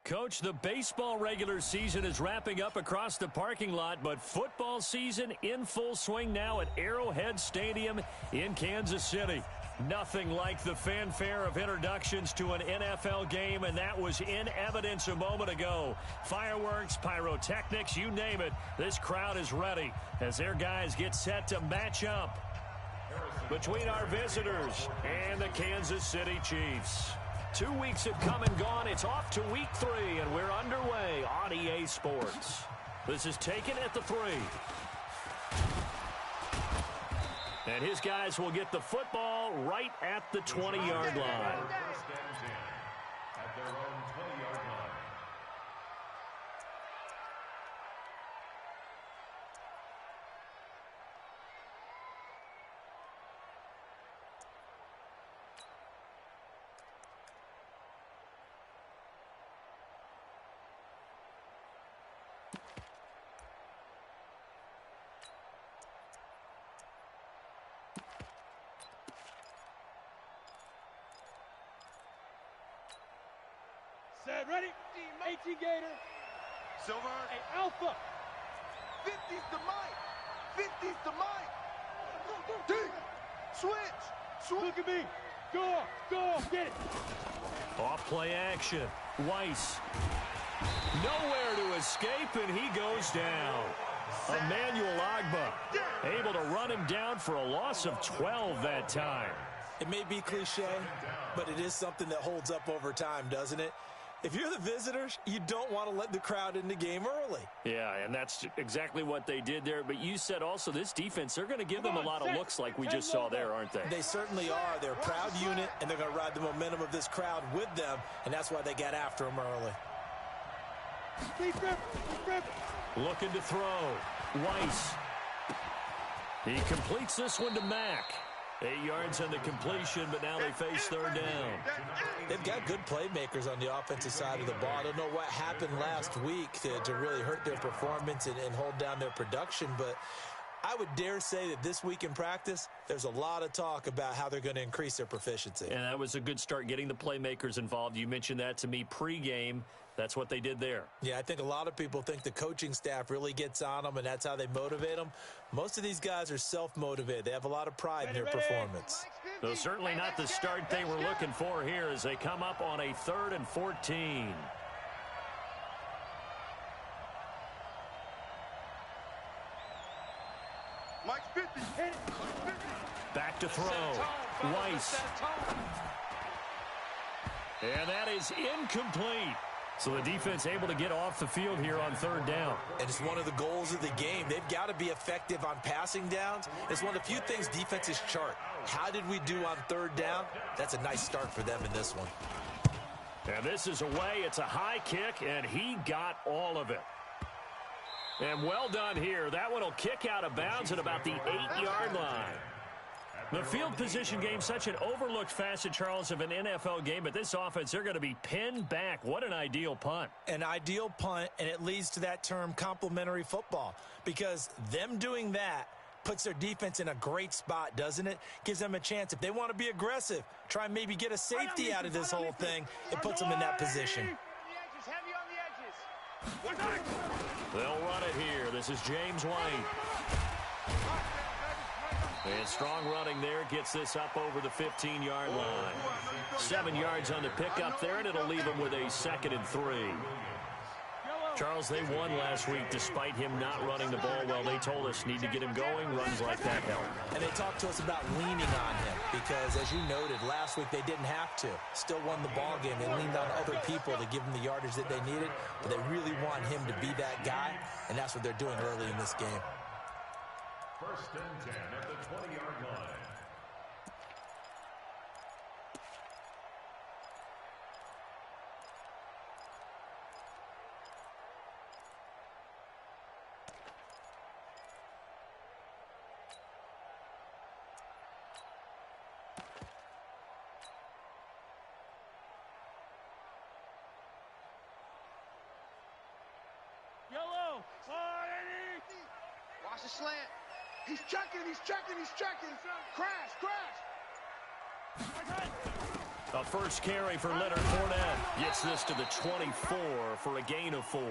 Coach, the baseball regular season is wrapping up across the parking lot, but football season in full swing now at Arrowhead Stadium in Kansas City. Nothing like the fanfare of introductions to an NFL game, and that was in evidence a moment ago. Fireworks, pyrotechnics, you name it, this crowd is ready as their guys get set to match up between our visitors and the Kansas City Chiefs. 2 weeks have come and gone. It's off to week 3, and we're underway on EA Sports. This is taken at the 3. And his guys will get the football right at the 20-yard line. At their own 20-yard line. Set, ready? 18 Gator. Silver. Hey, Alpha. 50's the mic. 50's the mic. D. Switch. Look at me. Go, get it. Off play action. Weiss. Nowhere to escape, and he goes down. Emmanuel Agba able to run him down for a loss of 12 that time. It may be cliche, but it is something that holds up over time, doesn't it? If you're the visitors, you don't want to let the crowd in the game early. Yeah, and that's exactly what they did there. But you said also this defense, they're going to give them a lot of looks like we just saw there, aren't they? They certainly are. They're a proud unit, and they're going to ride the momentum of this crowd with them, and that's why they got after them early. Looking to throw. Weiss. He completes this one to Mack. 8 yards on the completion, but now they face third down. They've got good playmakers on the offensive side of the ball. I don't know what happened last week to really hurt their performance and hold down their production, but I would dare say that this week in practice, there's a lot of talk about how they're going to increase their proficiency. And that was a good start, getting the playmakers involved. You mentioned that to me pregame. That's what they did there. Yeah, I think a lot of people think the coaching staff really gets on them, and that's how they motivate them. Most of these guys are self-motivated. They have a lot of pride in their performance. So certainly not the start they were looking for here as they come up on a 3rd and 14. Mike's 50. Back to throw. Weiss. And that is incomplete. So the defense able to get off the field here on 3rd down. And it's one of the goals of the game. They've got to be effective on passing downs. It's one of the few things defenses chart. How did we do on 3rd down? That's a nice start for them in this one. And this is away. It's a high kick, and he got all of it. And well done here. That one will kick out of bounds at about the 8-yard line. The field position game, such an overlooked facet, Charles, of an NFL game. But this offense, they're going to be pinned back. What an ideal punt. An ideal punt, and it leads to that term complementary football. Because them doing that puts their defense in a great spot, doesn't it? Gives them a chance. If they want to be aggressive, try and maybe get a safety out of this whole thing, it puts them in that position. They'll run it here. This is James White. And strong running there gets this up over the 15-yard line. 7 yards on the pickup there, and it'll leave them with a 2nd and 3. Charles, they won last week despite him not running the ball well. They told us need to get him going. Runs like that help. And they talked to us about leaning on him because, as you noted, last week they didn't have to. Still won the ball game. They leaned on other people to give them the yardage that they needed, but they really want him to be that guy, and that's what they're doing early in this game. 1st and 10 at the 20-yard line. Yellow. Watch the slant. He's checking. Crash. A first carry for Leonard Fournette. Gets this to the 24 for a gain of 4.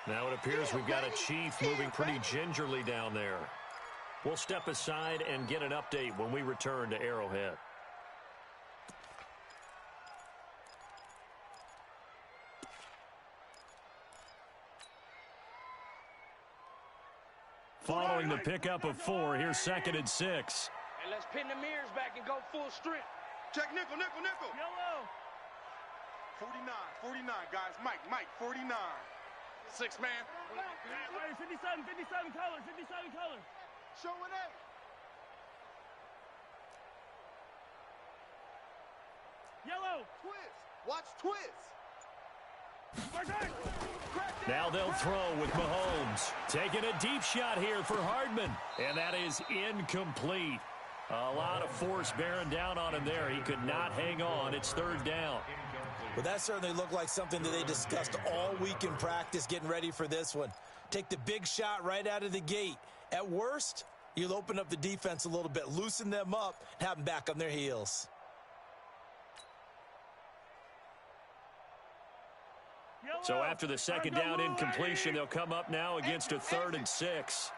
Now it appears we've got a Chief moving pretty gingerly down there. We'll step aside and get an update when we return to Arrowhead. Following the pickup of 4, here's 2nd and 6. And let's pin the mirrors back and go full strength. Check nickel, nickel, nickel. Yellow. 49, 49, guys. Mike, 49. 6 man. 57 colors, 57 colors. Showing 8. Yellow. Twist. Watch twist. Now they'll throw with Mahomes. Taking a deep shot here for Hardman. And that is incomplete. A lot of force bearing down on him there. He could not hang on. It's 3rd down. Well, that certainly looked like something that they discussed all week in practice getting ready for this one. Take the big shot right out of the gate. At worst, you'll open up the defense a little bit, loosen them up, and have them back on their heels. So after the 2nd down incompletion, they'll come up now against a 3rd and 6.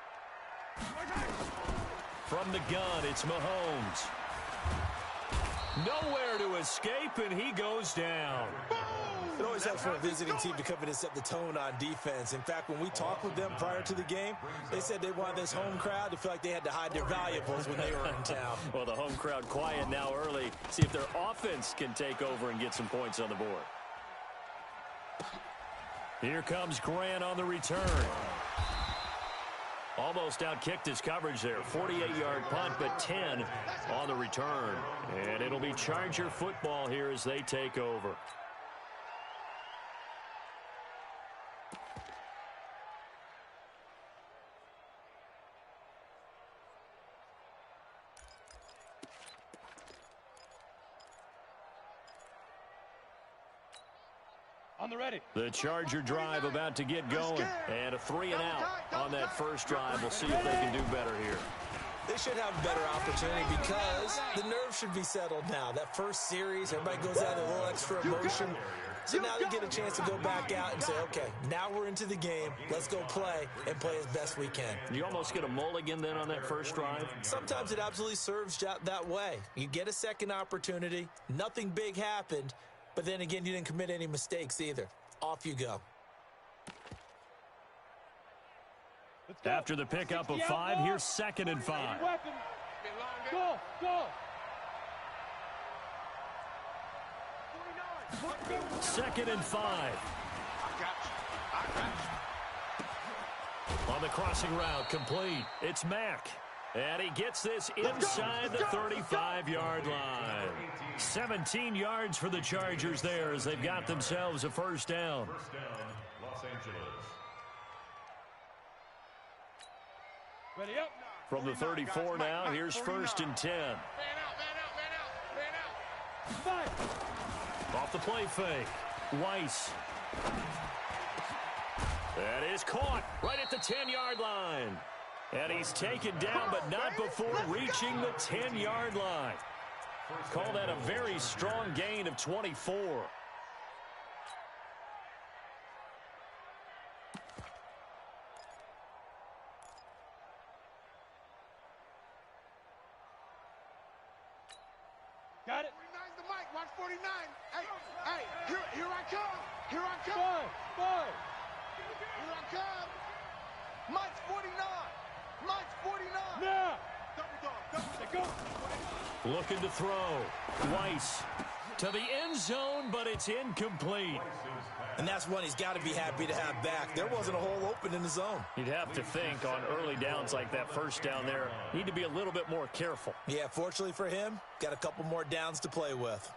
From the gun, it's Mahomes. Nowhere to escape, and he goes down. It always helps for a visiting team to come in and set the tone on defense. In fact, when we talked with them prior to the game, they said they wanted this home crowd to feel like they had to hide their valuables when they were in town. Well, the home crowd quiet now early. See if their offense can take over and get some points on the board. Here comes Grant on the return. Almost outkicked his coverage there. 48-yard punt, but 10 on the return. And it'll be Charger football here as they take over. On the ready. The Charger drive about to get going. And a 3 and out on that first drive. We'll see if they can do better here. They should have a better opportunity because the nerves should be settled now. That first series, everybody goes out with a little extra emotion. So now they get a chance to go back out and say, okay, now we're into the game. Let's go play and play as best we can. You almost get a mulligan then on that first drive? Sometimes it absolutely serves that way. You get a second opportunity. Nothing big happened. But then again, you didn't commit any mistakes either. Off you go. After the pickup of 5, here's 2nd and 5. Go, go. 2nd and 5. I got you. On the crossing route, complete. It's Mack. And he gets this inside the 35-yard line. 17 yards for the Chargers there as they've got themselves a first down. First down, Los Angeles. Ready up. From the 34 now, here's 1st and 10. Man out, man out, man out, man out. Five. Off the play fake. Weiss. That is caught right at the 10-yard line. And he's taken down, but not before reaching the 10-yard line. Call that a very strong gain of 24. Got it. 49's the mic. Watch 49. Hey, here I come. Here I come. Five. Here I come. Mike's 49. Mike's 49. Now. Double dog. Go. Looking to throw. Weiss to the end zone, but it's incomplete. And that's one he's got to be happy to have back. There wasn't a hole open in the zone. You'd have to think on early downs like that first down there, need to be a little bit more careful. Yeah, fortunately for him, got a couple more downs to play with.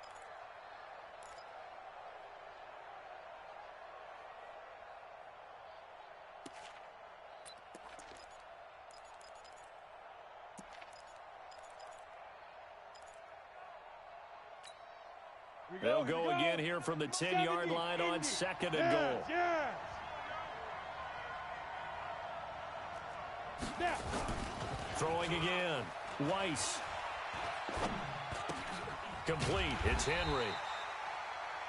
They'll go again here from the 10-yard line on 2nd and goal. Yes. Throwing again. Weiss. Complete. It's Henry.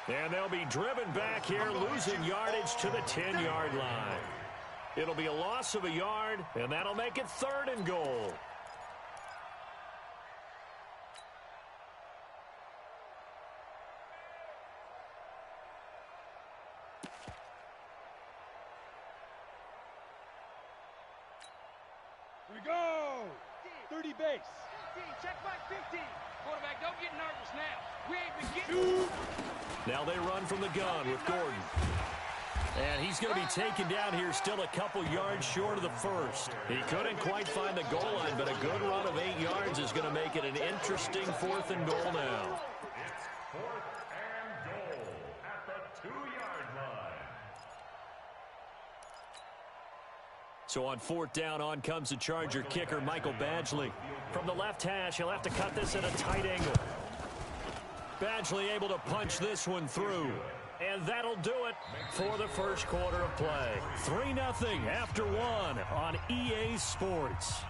And they'll be driven back here, losing yardage to the 10-yard line. It'll be a loss of a yard, and that'll make it 3rd and goal. Here we go. 30 base. 15, check back 15. Quarterback, don't get nervous now. We ain't been getting... Now they run from the gun with Gordon. And he's going to be taken down here still a couple yards short of the first. He couldn't quite find the goal line, but a good run of 8 yards is going to make it an interesting 4th and goal now. It's 4th and goal at the 2-yard line. So on 4th down, on comes the Charger kicker, Michael Badgley. From the left hash, he'll have to cut this at a tight angle. Badgley able to punch this one through. And that'll do it for the first quarter of play. 3-0 after 1 on EA Sports.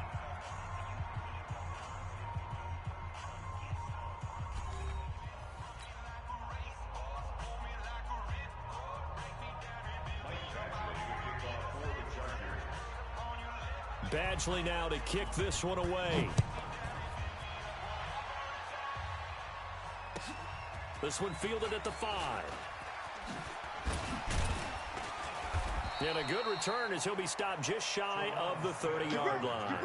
Badgley now to kick this one away. This one fielded at the 5. And a good return as he'll be stopped just shy of the 30-yard line.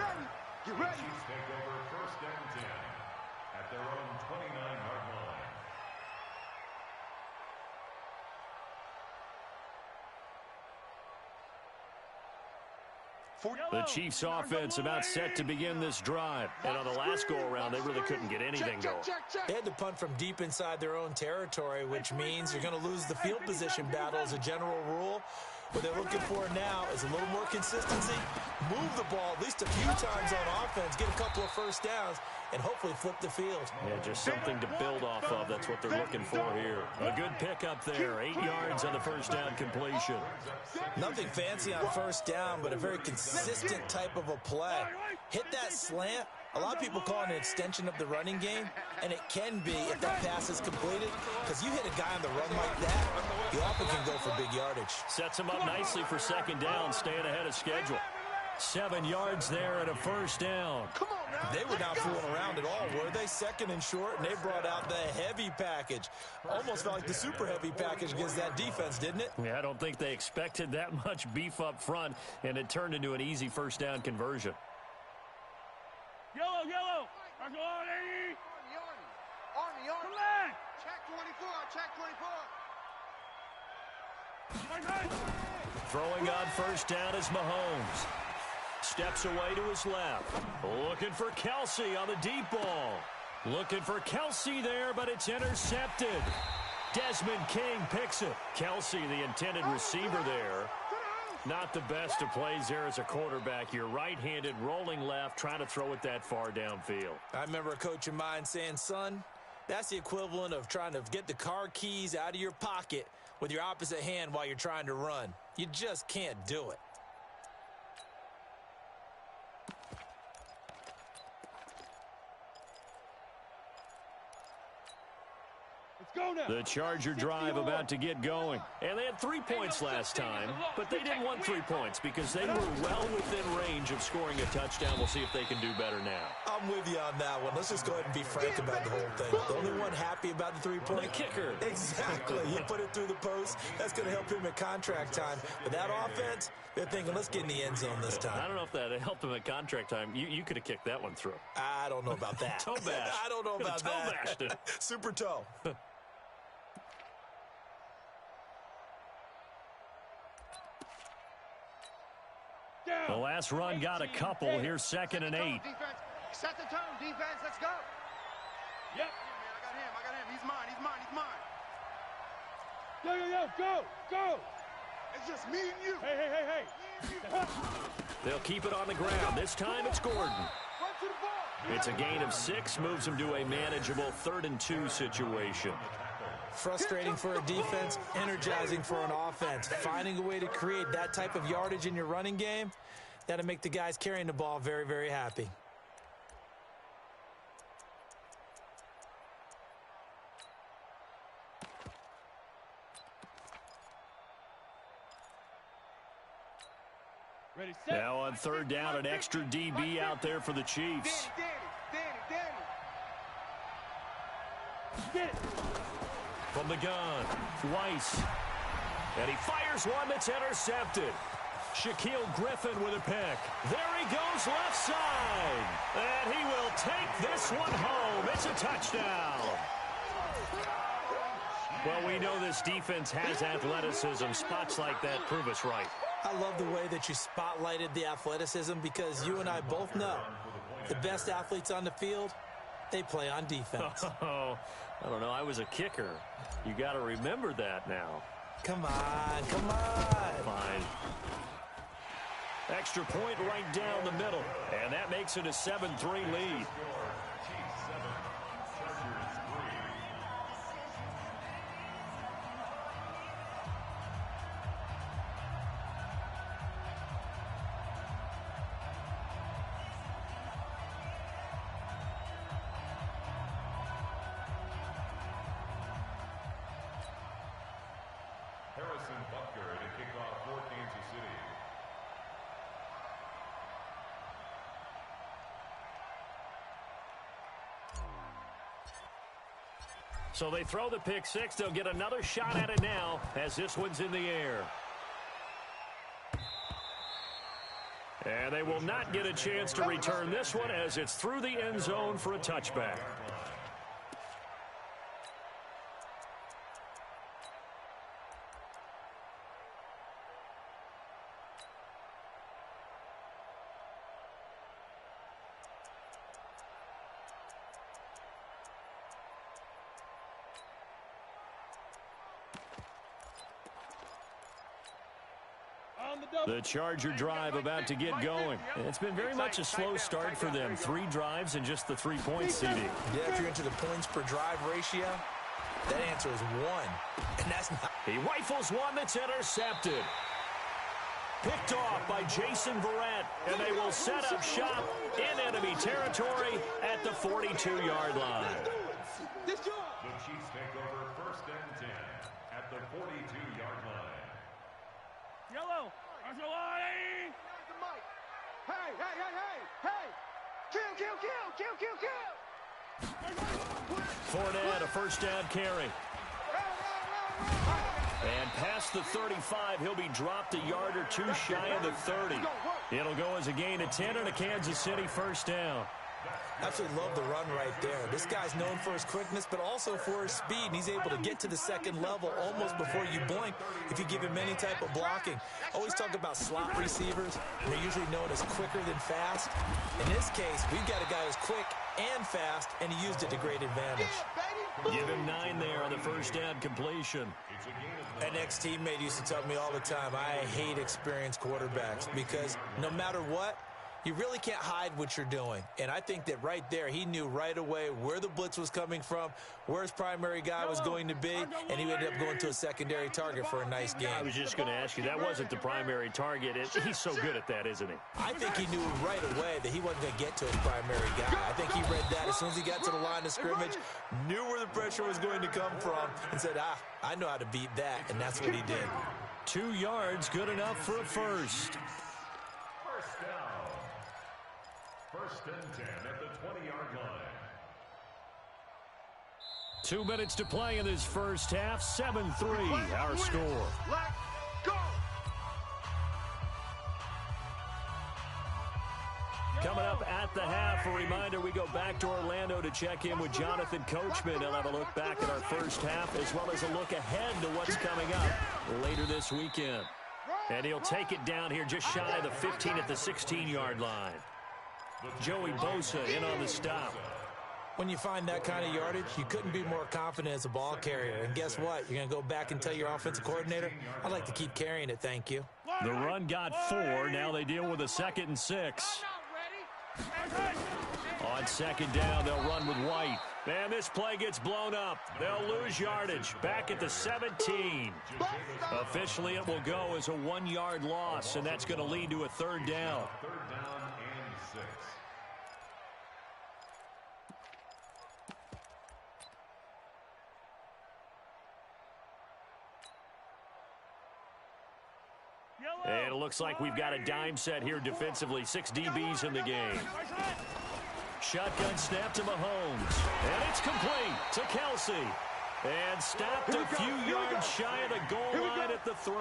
Get ready. Chiefs take over 1st and 10 at their own 29-yard line. The Chiefs offense about set to begin this drive. And on the last go-around, they really couldn't get anything going. They had to punt from deep inside their own territory, which means you're going to lose the field position battle as a general rule. What they're looking for now is a little more consistency, move the ball at least a few times on offense, get a couple of first downs, and hopefully flip the field. Yeah, just something to build off of. That's what they're looking for here. A good pickup there. 8 yards on the first down completion. Nothing fancy on first down, but a very consistent type of a play. Hit that slant. A lot of people call it an extension of the running game, and it can be if that pass is completed, because you hit a guy on the run like that, you often can go for big yardage. Sets him up nicely for second down, staying ahead of schedule. 7 yards there and a first down. They were not fooling around at all, were they? 2nd and short, and they brought out the heavy package. Almost felt like the super heavy package against that defense, didn't it? Yeah, I don't think they expected that much beef up front, and it turned into an easy first down conversion. Yellow, yellow. Come on, Eddie. Army. Come on. Check 24. Throwing on first down is Mahomes. Steps away to his left. Looking for Kelsey on the deep ball. Looking for Kelsey there, but it's intercepted. Desmond King picks it. Kelsey, the intended receiver there. Not the best of plays there as a quarterback. You're right-handed, rolling left, trying to throw it that far downfield. I remember a coach of mine saying, son, that's the equivalent of trying to get the car keys out of your pocket with your opposite hand while you're trying to run. You just can't do it. Go now. The Charger drive about to get going. And they had 3 points last time, but they didn't want 3 points because they were well within range of scoring a touchdown. We'll see if they can do better now. I'm with you on that one. Let's just go ahead and be frank about the whole thing. The only one happy about the 3-point. The kicker. Exactly. You put it through the post. That's going to help him at contract time. But that offense, they're thinking, let's get in the end zone this time. I don't know if that helped him at contract time. You could have kicked that one through. I don't know about that. Toe bash. I don't know about toe that. bashed it. Super toe. The last run got a couple. Here's 2nd and 8. Set the tone, defense. Let's go. Yep. I got him. He's mine. Go. It's just me and you. Hey. They'll keep it on the ground. This time it's Gordon. Run to the ball. It's a gain of 6, moves them to a manageable 3rd and 2 situation. Frustrating for a defense, energizing for an offense. Finding a way to create that type of yardage in your running game, that'll make the guys carrying the ball very, very happy. Ready, set. Now on third down, an extra DB out there for the Chiefs. Danny. Get it. From the gun, Weiss. And he fires one that's intercepted. Shaquille Griffin with a pick. There he goes left side. And he will take this one home. It's a touchdown. Well, we know this defense has athleticism. Spots like that prove us right. I love the way that you spotlighted the athleticism because you and I both know the best athletes on the field, they play on defense. Oh, I don't know. I was a kicker. You got to remember that now. Come on. Fine. Extra point right down the middle. And that makes it a 7-3 lead. So they throw the pick six. They'll get another shot at it now as this one's in the air. And they will not get a chance to return this one as it's through the end zone for a touchback. The Charger drive about to get going. It's been very much a slow start for them. 3 drives and just the 3 points, CD. Yeah, if you're into the points per drive ratio, that answer is 1. And that's not... He rifles one that's intercepted. Picked off by Jason Verrett, and they will set up shop in enemy territory at the 42-yard line. The Chiefs take over 1st and 10 at the 42-yard line. Yellow. Arcelani. Kill. Fournette, a first down carry. And past the 35, he'll be dropped a yard or two shy of the 30. It'll go as a gain of 10 and a Kansas City first down. Absolutely love the run right there. This guy's known for his quickness, but also for his speed. And he's able to get to the second level almost before you blink if you give him any type of blocking. Always talk about slot receivers. They're usually known as quicker than fast. In this case, we've got a guy who's quick and fast, and he used it to great advantage. Give him 9 there on the first down completion. An ex-teammate used to tell me all the time, I hate experienced quarterbacks because no matter what, you really can't hide what you're doing. And I think that right there, he knew right away where the blitz was coming from, where his primary guy was going to be, and he ended up going to a secondary target for a nice game. I was just going to ask you, that wasn't the primary target. He's so good at that, isn't he? I think he knew right away that he wasn't going to get to his primary guy. I think he read that as soon as he got to the line of scrimmage, knew where the pressure was going to come from, and said, I know how to beat that, and that's what he did. 2 yards, good enough for a first. First down. 1st and 10 at the 20-yard line. 2 minutes to play in this first half. 7-3, our score. Let's go. Coming up at the half, a reminder, we go back to Orlando to check in with Jonathan Coachman. He'll have a look back at our first half as well as a look ahead to what's coming up later this weekend. And he'll take it down here just shy of the 15 at the 16-yard line. Joey Bosa in on the stop. When you find that kind of yardage, you couldn't be more confident as a ball carrier. And guess what? You're going to go back and tell your offensive coordinator, I'd like to keep carrying it, thank you. The run got 4. Now they deal with a 2nd and 6. On 2nd down, they'll run with White. And this play gets blown up. They'll lose yardage. Back at the 17. Officially, it will go as a 1-yard loss, and that's going to lead to a 3rd down. 3rd down and 6. And it looks like we've got a dime set here defensively. 6 DBs in the game. Shotgun snap to Mahomes. And it's complete to Kelsey. And stopped a few yards shy of the goal line at the 3.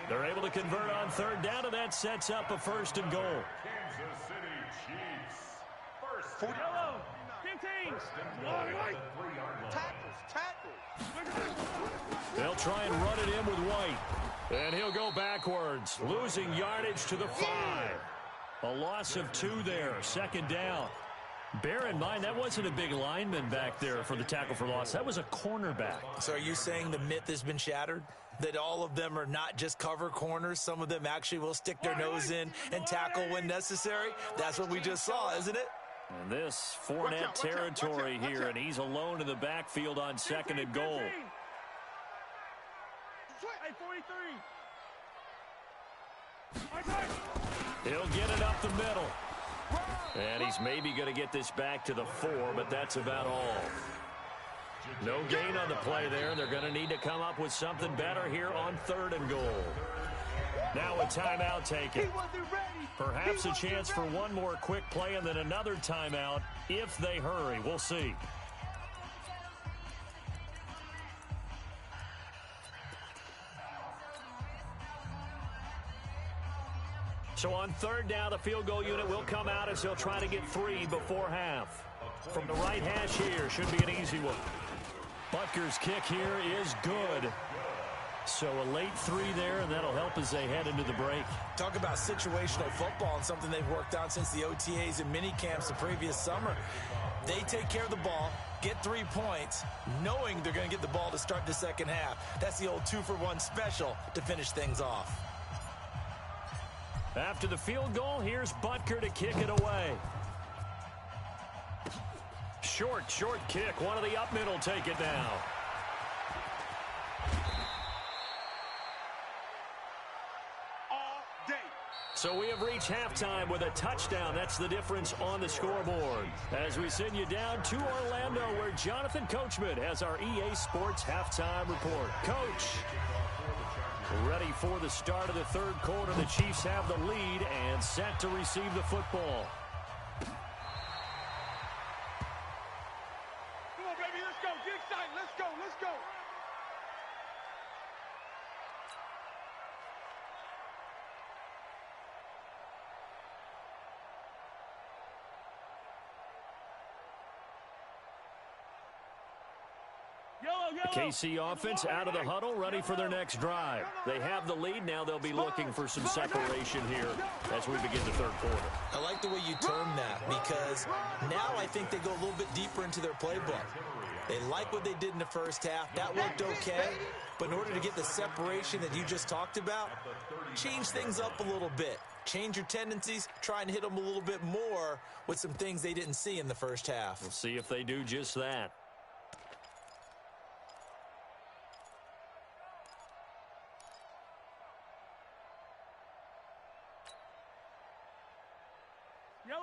They're able to convert on third down, and that sets up a 1st and goal. Kansas City Chiefs. First Yellow. 15. Tackles. They'll try and run it in with White. And he'll go backwards, losing yardage to the 5. A loss of 2 there, 2nd down. Bear in mind, that wasn't a big lineman back there for the tackle for loss. That was a cornerback. So are you saying the myth has been shattered? That all of them are not just cover corners? Some of them actually will stick their nose in and tackle when necessary? That's what we just saw, isn't it? And this Fournette territory here, and he's alone in the backfield on 2nd and goal. Hey, 43. He'll get it up the middle. And he's maybe going to get this back to the 4, but that's about all. No gain on the play there. They're going to need to come up with something better here on 3rd and goal. Now a timeout taken. Perhaps a chance for one more quick play and then another timeout if they hurry. We'll see. So on 3rd down, the field goal unit will come out as they'll try to get 3 before half. From the right hash here, should be an easy one. Butker's kick here is good. So a late 3 there, and that'll help as they head into the break. Talk about situational football and something they've worked on since the OTAs and mini camps the previous summer. They take care of the ball, get 3 points, knowing they're going to get the ball to start the 2nd half. That's the old 2-for-1 special to finish things off. After the field goal, here's Butker to kick it away. Short kick. One of the up middle take it now. All day. So we have reached halftime with a touchdown. That's the difference on the scoreboard. As we send you down to Orlando, where Jonathan Coachman has our EA Sports halftime report. Coach. Ready for the start of the 3rd quarter. The Chiefs have the lead and set to receive the football. Come on, baby, let's go. Get excited. Let's go. The KC offense out of the huddle, ready for their next drive. They have the lead. Now they'll be looking for some separation here as we begin the 3rd quarter. I like the way you term that, because now I think they go a little bit deeper into their playbook. They like what they did in the 1st half. That worked okay. But in order to get the separation that you just talked about, change things up a little bit. Change your tendencies, try and hit them a little bit more with some things they didn't see in the 1st half. We'll see if they do just that.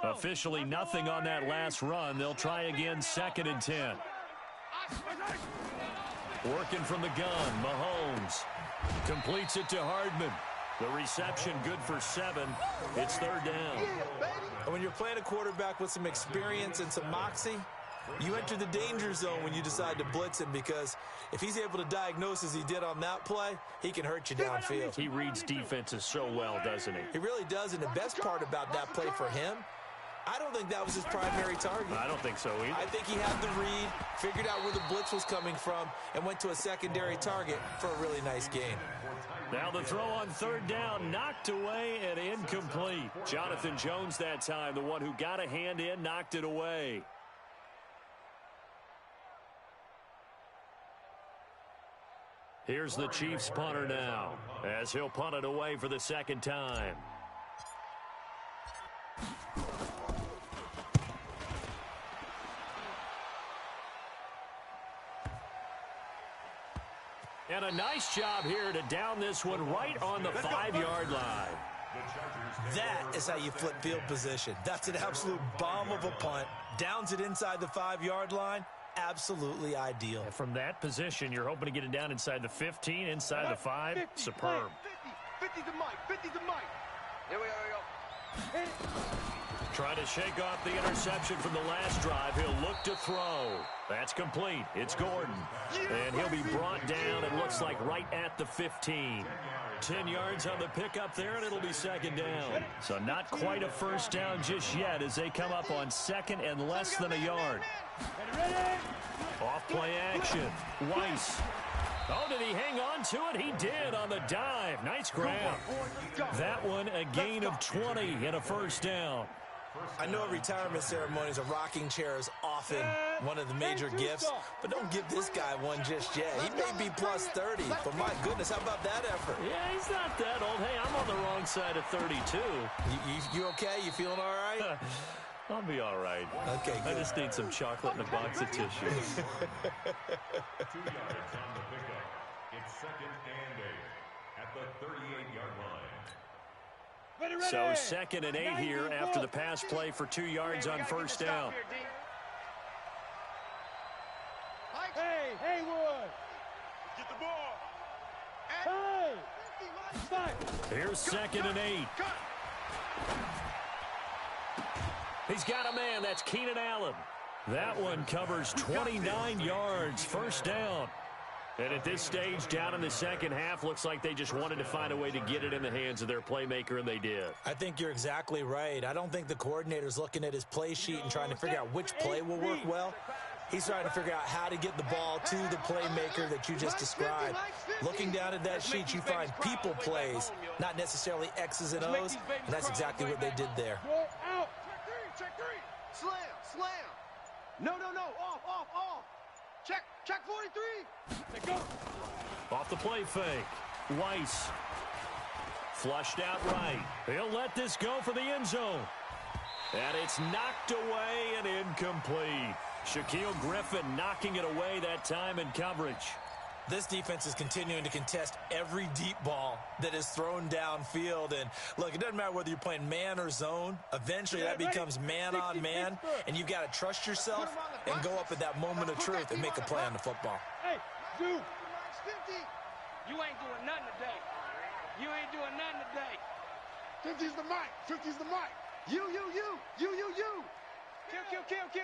Officially nothing on that last run. They'll try again, 2nd and 10. Working from the gun, Mahomes completes it to Hardman. The reception good for 7. It's 3rd down. And when you're playing a quarterback with some experience and some moxie, you enter the danger zone when you decide to blitz him, because if he's able to diagnose as he did on that play, he can hurt you downfield. He reads defenses so well, doesn't he? He really does, and the best part about that play for him, I don't think that was his primary target. I don't think so either. I think he had the read, figured out where the blitz was coming from, and went to a secondary target for a really nice gain. Now the throw on 3rd down, knocked away and incomplete. Jonathan Jones that time, the one who got a hand in, knocked it away. Here's the Chiefs punter now, as he'll punt it away for the 2nd time. And a nice job here to down this one right on the 5-yard line. That is how you flip field position. That's an absolute bomb of a punt. Downs it inside the 5-yard line. Absolutely ideal. And from that position, you're hoping to get it down inside the 15, inside the 5. Superb. 50, 50's the mic. 50's the mic. Here we go. Here we go. Trying to shake off the interception from the last drive. He'll look to throw. That's complete. It's Gordon. And he'll be brought down, it looks like, right at the 15. 10 yards on the pickup there, and it'll be second down. So not quite a first down just yet as they come up on second and less than a yard. Off play action. Weiss. Oh, did he hang on to it? He did on the dive. Nice grab. That one a gain of 20 and a first down. I know retirement ceremonies, a rocking chair is often one of the major gifts, but don't give this guy one just yet. He may be plus 30, but my goodness, how about that effort? Yeah, he's not that old. Hey, I'm on the wrong side of 32. You okay? You feeling all right? I'll be all right. Okay, good. I just need some chocolate and a box of tissues. 2 yards on the pickup. It's second and 8 at the 38-yard line. So second and 8 here after the pass play for 2 yards on first down. Hey, Haywood. Get the ball. Hey. Stop. Here's second and 8. He's got a man. That's Keenan Allen. That one covers 29 yards. First down. And at this stage, down in the second half, looks like they just wanted to find a way to get it in the hands of their playmaker, and they did. I think you're exactly right. I don't think the coordinator's looking at his play sheet and trying to figure out which play will work well. He's trying to figure out how to get the ball to the playmaker that you just described. Looking down at that sheet, you find people plays, not necessarily X's and O's, and that's exactly what they did there. Check three. Slam. No. Off. Check 43. Off the play fake. Weiss. Flushed out right. He'll let this go for the end zone. And it's knocked away and incomplete. Shaquille Griffin knocking it away that time in coverage. This defense is continuing to contest every deep ball that is thrown downfield. And, look, it doesn't matter whether you're playing man or zone. Eventually, that becomes man on man, and you've got to trust yourself and go up at that moment of truth and make a play on the football. Hey, dude. You ain't doing nothing today. 50's the mic. You.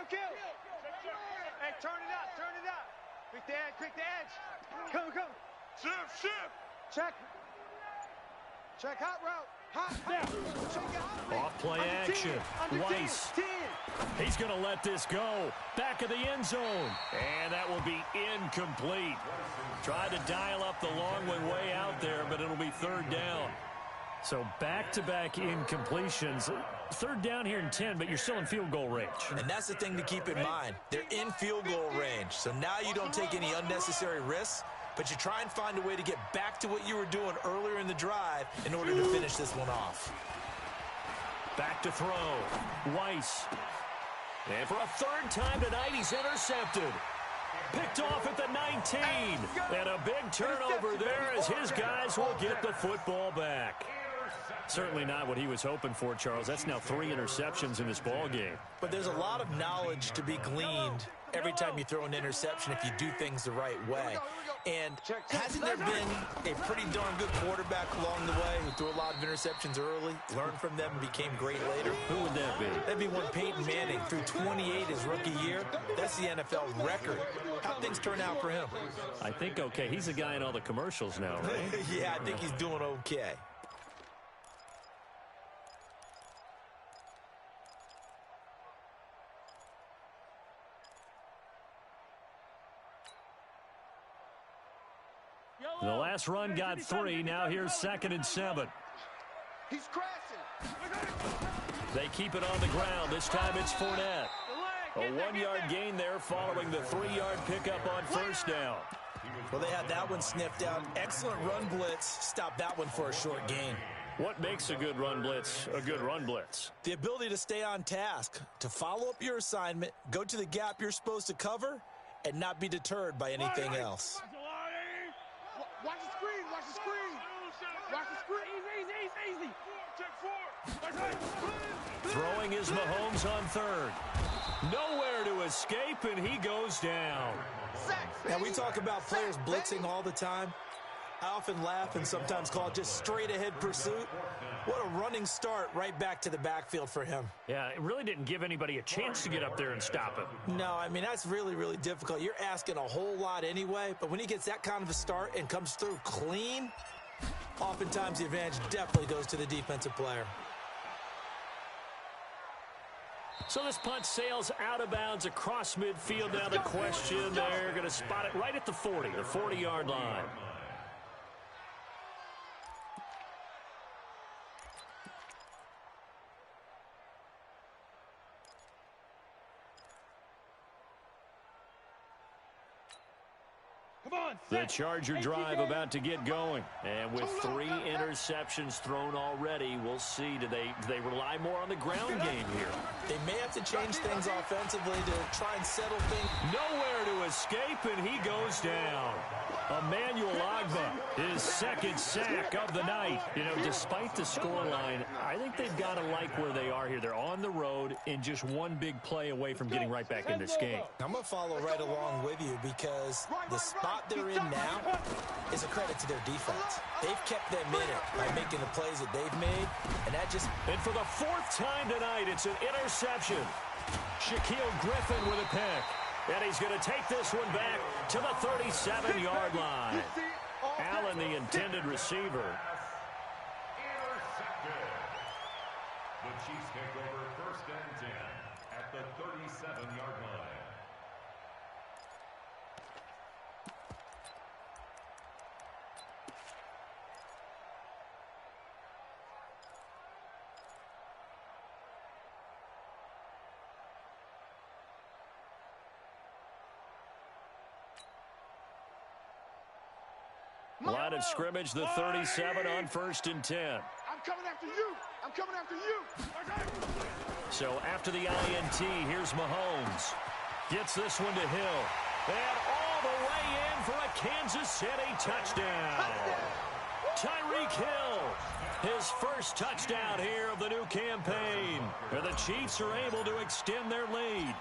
Kill. Hey, turn it up. Quick the edge. Come. Shift. Check hot route. Off play action. Weiss. He's going to let this go. Back of the end zone. And that will be incomplete. Tried to dial up the long way out there, but it'll be third down. So back-to-back incompletions. Third down here in 10, but you're still in field goal range. And that's the thing to keep in mind. They're in field goal range. So now you don't take any unnecessary risks, but you try and find a way to get back to what you were doing earlier in the drive in order to finish this one off. Back to throw. Weiss. And for a third time tonight, he's intercepted. Picked off at the 19. And a big turnover there as his guys will get the football back. Certainly not what he was hoping for, Charles. That's now 3 interceptions in this ball game. But there's a lot of knowledge to be gleaned every time you throw an interception if you do things the right way. And hasn't there been a pretty darn good quarterback along the way who threw a lot of interceptions early, learned from them, and became great later? Who would that be? That'd be one Peyton Manning, threw 28 his rookie year. That's the NFL record. How'd things turn out for him? I think okay. He's a guy in all the commercials now, right? Yeah, I think he's doing okay. The last run got 3. Now here's 2nd and 7. He's crashing. They keep it on the ground. This time it's Fournette. A 1-yard gain there following the 3-yard pickup on first down. Well, they had that one sniffed out. Excellent run blitz. Stopped that one for a short gain. What makes a good run blitz a good run blitz? The ability to stay on task, to follow up your assignment, go to the gap you're supposed to cover, and not be deterred by anything else. Watch the screen. Easy. Throwing is Mahomes on 3rd. Nowhere to escape, and he goes down. Now, we talk about players blitzing all the time. I often laugh and sometimes call it just straight-ahead pursuit. What a running start right back to the backfield for him. Yeah, it really didn't give anybody a chance to get up there and stop him. No, I mean, that's really, really difficult. You're asking a whole lot anyway, but when he gets that kind of a start and comes through clean, oftentimes the advantage definitely goes to the defensive player. So this punt sails out of bounds across midfield. Now the question, they're going to spot it right at the 40, the 40-yard line. The Charger drive about to get going. And with 3 interceptions thrown already, we'll see. Do they rely more on the ground game here? They may have to change things offensively to try and settle things. Nowhere to escape, and he goes down. Emmanuel Agba, his second sack of the night. You know, despite the scoreline, I think they've got to like where they are here. They're on the road and just one big play away from getting right back in this game. I'm going to follow right along with you because the spot they're in now is a credit to their defense. They've kept them in it by making the plays that they've made, and that just... And for the 4th time tonight, it's an interception. Shaquille Griffin with a pick. And he's going to take this one back to the 37-yard line. Allen, the intended receiver. Intercepted. The Chiefs take over 1st and 10 at the 37-yard line. Line of scrimmage, the 37 on 1st and 10. I'm coming after you. I'm coming after you. So after the INT, here's Mahomes. Gets this one to Hill. And all the way in for a Kansas City touchdown. Tyreek Hill, his first touchdown here of the new campaign. And the Chiefs are able to extend their lead.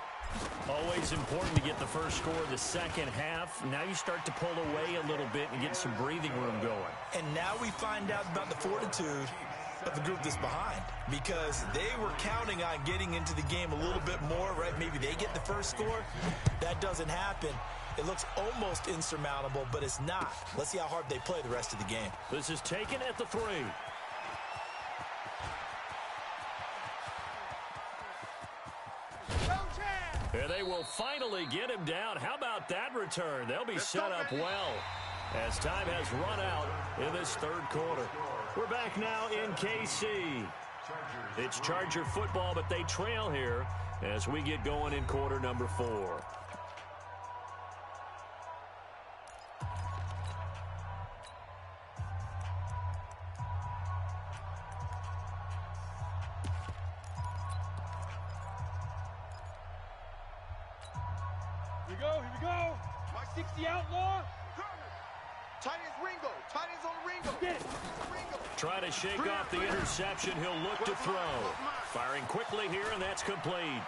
Always important to get the first score of the second half. Now you start to pull away a little bit and get some breathing room going. And now we find out about the fortitude of the group that's behind, because they were counting on getting into the game a little bit more, right? Maybe they get the first score. That doesn't happen. It looks almost insurmountable, but it's not. Let's see how hard they play the rest of the game. This is taken at the 3. And they will finally get him down. How about that return? They'll be set up well as time has run out in this 3rd quarter. We're back now in KC. It's Charger football, but they trail here as we get going in quarter number 4. Here we go. My 60 outlaw. Tight ends Ringo. Tight ends on Ringo. Get it. Ringo. Try to shake off the interception. He'll look to throw. Firing quickly here, and that's complete.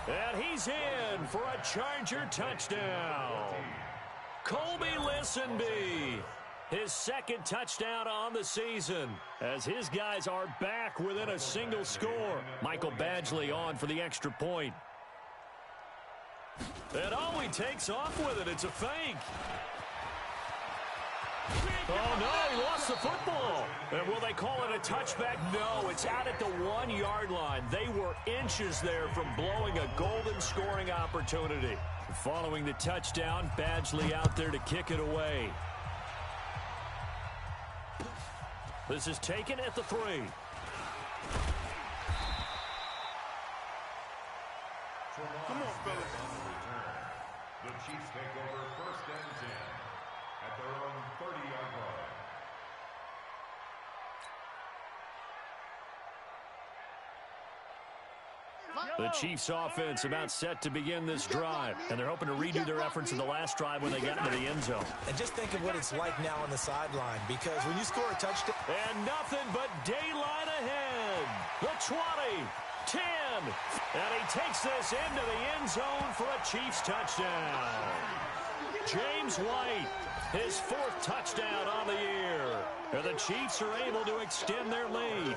And he's in for a Charger touchdown. Colby Listenby, his 2nd touchdown on the season, as his guys are back within a single score. Michael Badgley on for the extra point. And he takes off with it. It's a fake. Oh, no, he lost the football. And will they call it a touchback? No, it's out at the 1-yard line. They were inches there from blowing a golden scoring opportunity. Following the touchdown, Badgley out there to kick it away. This is taken at the 3. Come on, fellas. The Chiefs take over 1st and 10 at their own 30-yard line. The Chiefs offense about set to begin this drive, and they're hoping to redo their efforts in the last drive when they got into the end zone. And just think of what it's like now on the sideline, because when you score a touchdown... And nothing but daylight ahead. The 20, 10, and he takes this into the end zone for a Chiefs touchdown. James White, His 4th touchdown on the year. And the Chiefs are able to extend their lead.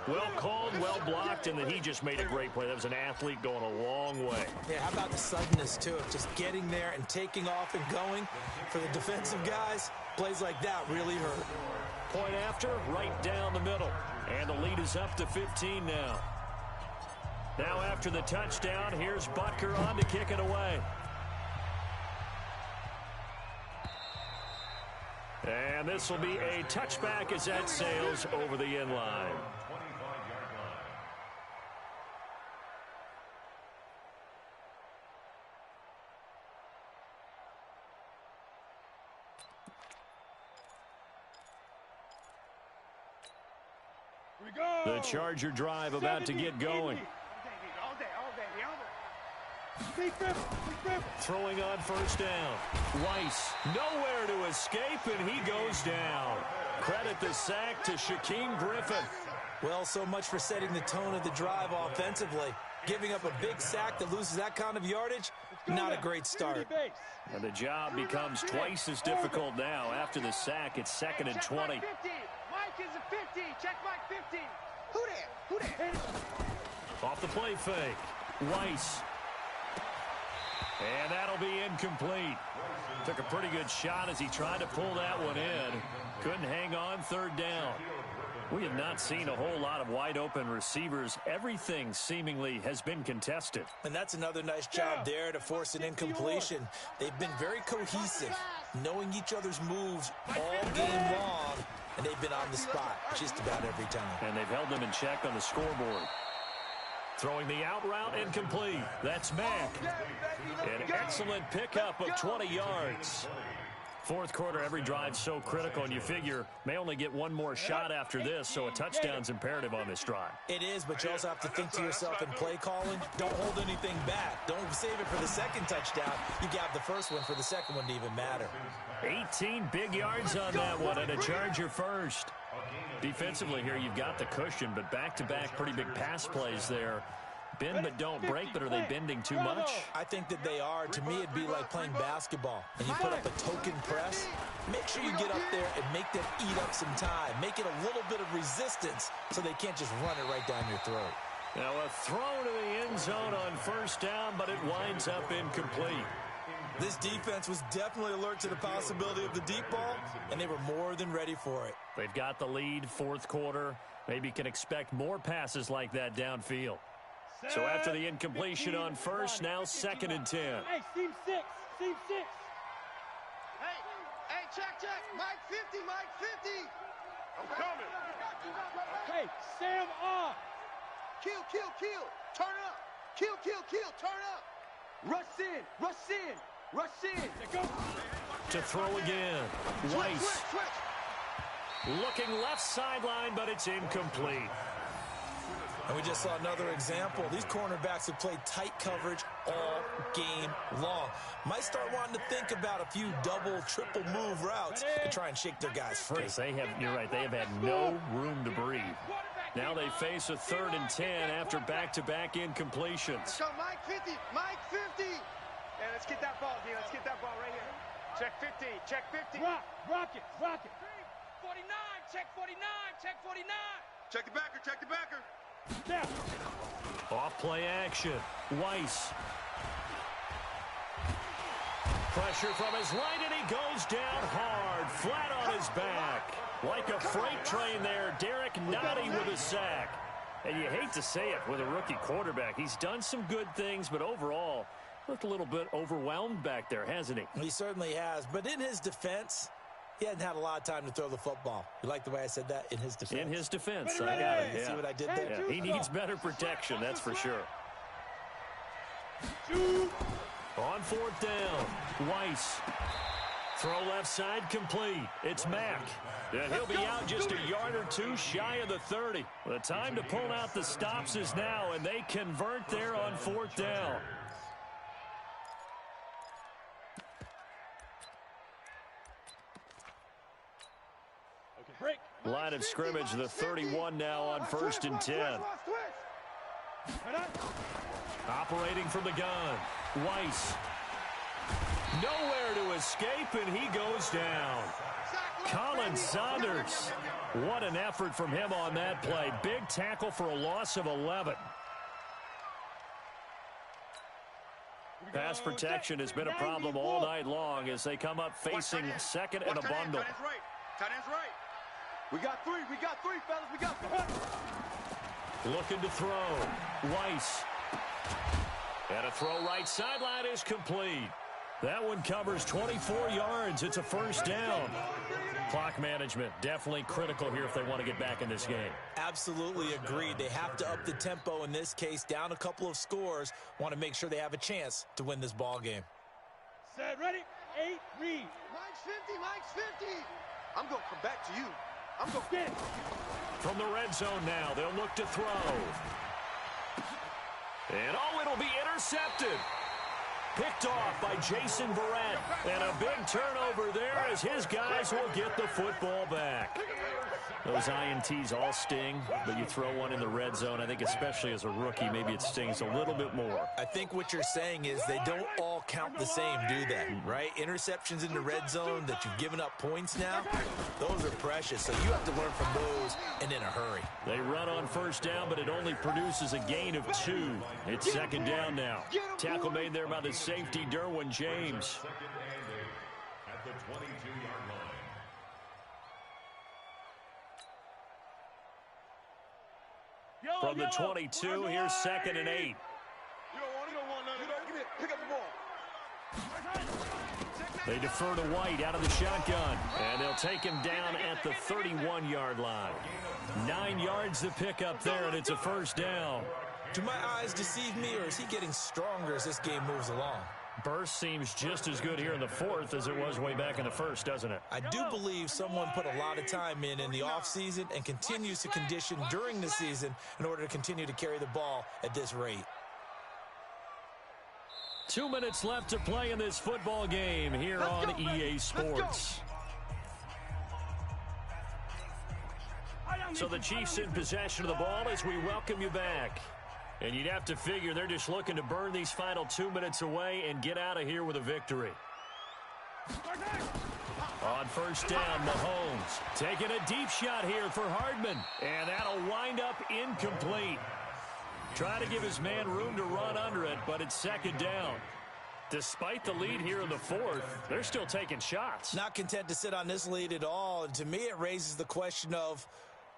Well called, well blocked, and then he just made a great play. That was an athlete going a long way. Yeah, how about the suddenness, too? Just getting there and taking off and going. For the defensive guys, plays like that really hurt. Point after, right down the middle. And the lead is up to 15 now. Now after the touchdown, here's Butker on to kick it away. And this will be a touchback as that sails over the end line. The Charger drive about to get going. Throwing on first down. Weiss nowhere to escape, and he goes down. Credit the sack to Shaquem Griffin. Well, so much for setting the tone of the drive offensively. Giving up a big sack that loses that kind of yardage, not a great start. And the job becomes twice as difficult now. After the sack, it's 2nd and 20. Mike is a 50. Check Mike 50. Who there? Who there? Off the play fake. Weiss. And that'll be incomplete. Took a pretty good shot as he tried to pull that one in. Couldn't hang on, 3rd down. We have not seen a whole lot of wide open receivers. Everything seemingly has been contested. And that's another nice job there to force an incompletion. They've been very cohesive, knowing each other's moves all game long, and they've been on the spot just about every time. And they've held them in check on the scoreboard. Throwing the out route incomplete. That's Mack. An excellent pickup of 20 yards. 4th quarter, every drive so critical, and you figure may only get one more shot after this, so a touchdown's imperative on this drive. It is, but you also have to think to yourself in play calling, don't hold anything back. Don't save it for the 2nd touchdown. You got the first one for the 2nd one to even matter. 18 big yards on that one, and a Charger first. Defensively here, you've got the cushion, but back-to-back pretty big pass plays there. Bend but don't break, but are they bending too much? I think that they are. To me, it'd be like playing basketball. And you put up a token press, make sure you get up there and make them eat up some time. Make it a little bit of resistance so they can't just run it right down your throat. Now a throw to the end zone on first down, but it winds up incomplete. This defense was definitely alert to the possibility of the deep ball, and they were more than ready for it. They've got the lead, 4th quarter. Maybe can expect more passes like that downfield. So after the incompletion on first, now 2nd and 10. Hey, seam 6. Seam 6. Hey, check. Mike 50, Mike 50. I'm coming. Hey, Sam off. Kill. Turn up. Kill. Turn up. Rush in. Go. To throw again. Weiss. Switch. Looking left sideline, but it's incomplete. And we just saw another example. These cornerbacks have played tight coverage all game long. Might start wanting to think about a few double, triple move routes to try and shake their guys free. Yes, you're right, they have had no room to breathe. Now they face a 3rd and 10 after back-to-back incompletions. So Mike 50. Yeah, let's get that ball, D. Let's get that ball right here. Check 50. Check 50. Rock it. 49. Check 49. Check 49. Check the backer. Down. Off play action. Weiss. Pressure from his right, and he goes down hard, flat on his back. Like a freight train there, Derek Nottie with a sack. And you hate to say it with a rookie quarterback. He's done some good things, but overall, looked a little bit overwhelmed back there, hasn't he? He certainly has. But in his defense, he hadn't had a lot of time to throw the football. You like the way I said that? In his defense. In his defense, I got it. Yeah. See what I did there? Yeah, he needs better protection, that's for sure. On 4th down, Weiss. Throw left side complete. It's Mack. And he'll be out just a yard or two shy of the 30. The time to pull out the stops is now, and they convert there on 4th down. Line of scrimmage, the 31 now on 1st and 10. Operating from the gun, Weiss. nowhere to escape, and he goes down. Colin Saunders. What an effort from him on that play. Big tackle for a loss of 11. Pass protection has been a problem all night long as they come up facing second and a bundle. Tight end's right. We got three, fellas, we got three. Looking to throw. Weiss. And a throw right sideline is complete. That one covers 24 yards. It's a first down. Clock management definitely critical here if they want to get back in this game. Absolutely agreed. They have to up the tempo in this case, down a couple of scores. Want to make sure they have a chance to win this ball game. Set, ready, 8, read. Mike's 50. I'm going to come back to you. I'm going to get it. From the red zone now, they'll look to throw. And it'll be intercepted. Picked off by Jason Verrett. And a big turnover there as his guys will get the football back. Those INTs all sting, but you throw one in the red zone, I think especially as a rookie, maybe it stings a little bit more. I think what you're saying is they don't all count the same, do they? Right? Interceptions in the red zone that you've given up points now, those are precious, so you have to learn from those and in a hurry. They run on first down, but it only produces a gain of 2. It's second down now. Tackle made there by the safety, Derwin James. Second and 8 at the 22-yard line. From the 22, here's second and 8. You don't want none of that. Give me it. Pick up the ball. They defer to White out of the shotgun, and they'll take him down at the 31-yard line. 9 yards to pick up there, and it's a first down. Do my eyes deceive me, or is he getting stronger as this game moves along? Burst seems just as good here in the fourth as it was way back in the first, doesn't it? I do believe someone put a lot of time in the offseason and continues to condition during the season in order to continue to carry the ball at this rate. 2 minutes left to play in this football game here on EA Sports. So the Chiefs in possession of the ball as we welcome you back. And you'd have to figure they're just looking to burn these final 2 minutes away and get out of here with a victory. On first down, Mahomes taking a deep shot here for Hardman. And that'll wind up incomplete. Try to give his man room to run under it, but it's second down. Despite the lead here in the fourth, they're still taking shots. Not content to sit on this lead at all. And to me, it raises the question of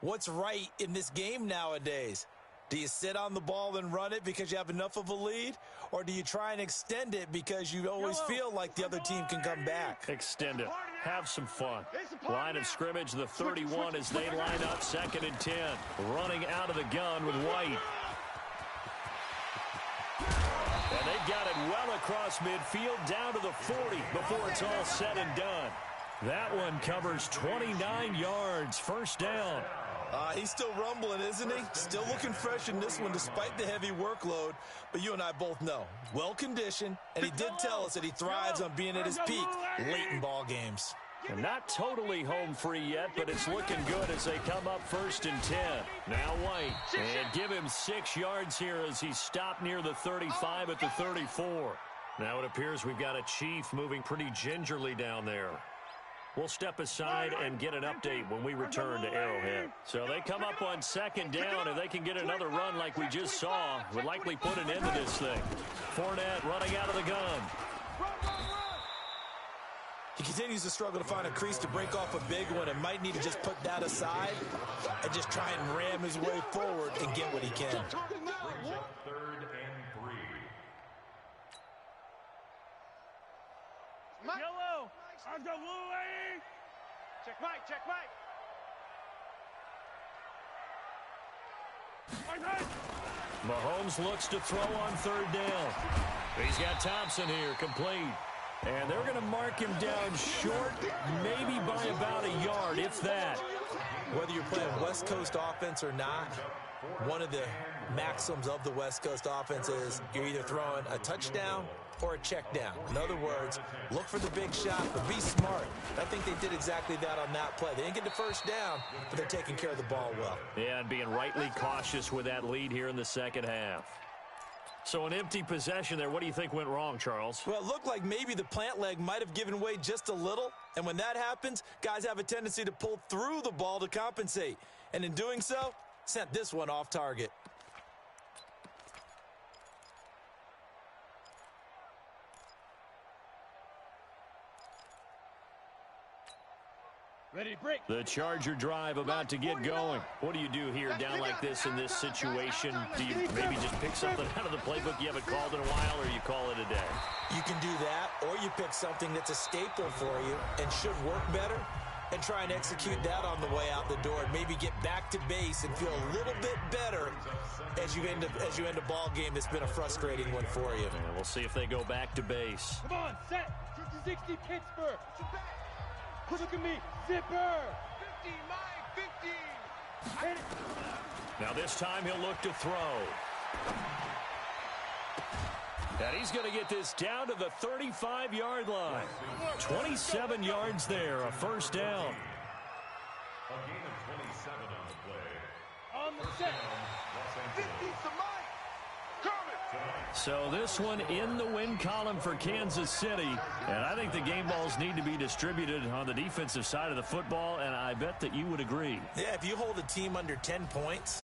what's right in this game nowadays. Do you sit on the ball and run it because you have enough of a lead? Or do you try and extend it because you always feel like the other team can come back? Extend it. Have some fun. Line of scrimmage, the 31 as they line up second and 10. Running out of the gun with White. And they've got it well across midfield down to the 40 before it's all said and done. That one covers 29 yards. First down. He's still rumbling, isn't he? Still looking fresh in this one despite the heavy workload. But you and I both know, well-conditioned, and he did tell us that he thrives on being at his peak late in ball games. And not totally home free yet, but it's looking good as they come up first and 10. Now White, and give him 6 yards here as he's stopped near the 35 at the 34. Now it appears we've got a Chief moving pretty gingerly down there. We'll step aside and get an update when we return to Arrowhead. So they come up on second down. If they can get another run like we just saw, would likely put an end to this thing. Fournette running out of the gun. He continues to struggle to find a crease to break off a big one and might need to just put that aside and just try and ram his way forward and get what he can. Brings up 3rd and 3. Yellow. On the blue lane. Check Mike, check Mike. Mahomes looks to throw on third down. He's got Thompson here, complete. And they're going to mark him down short, maybe by about a yard, if that. Whether you're playing West Coast offense or not, one of the maxims of the West Coast offense is you're either throwing a touchdown or a check down. In other words, look for the big shot, but be smart. I think they did exactly that on that play. They didn't get the first down, but they're taking care of the ball well. Yeah, and being rightly cautious with that lead here in the second half. So an empty possession there. What do you think went wrong, Charles? Well, it looked like maybe the plant leg might have given way just a little. And when that happens, guys have a tendency to pull through the ball to compensate. And in doing so, sent this one off target. Ready to break. The Charger drive about to get going. What do you do here down like this in this situation? Do you maybe just pick something out of the playbook you haven't called in a while, or you call it a day? You can do that, or you pick something that's a staple for you and should work better and try and execute that on the way out the door and maybe get back to base and feel a little bit better as you end a ball game that's been a frustrating one for you. And we'll see if they go back to base. Come on, set. 60 Pittsburgh. Look at me, zipper. 15, Mike, 15. Hit it. Now this time he'll look to throw. And he's going to get this down to the 35-yard line. 27 yards there, a first down. A gain of 27 on the play. On the set. 50 to Mike. Coming. So this one in the win column for Kansas City. And I think the game balls need to be distributed on the defensive side of the football, and I bet that you would agree. Yeah, if you hold a team under 10 points,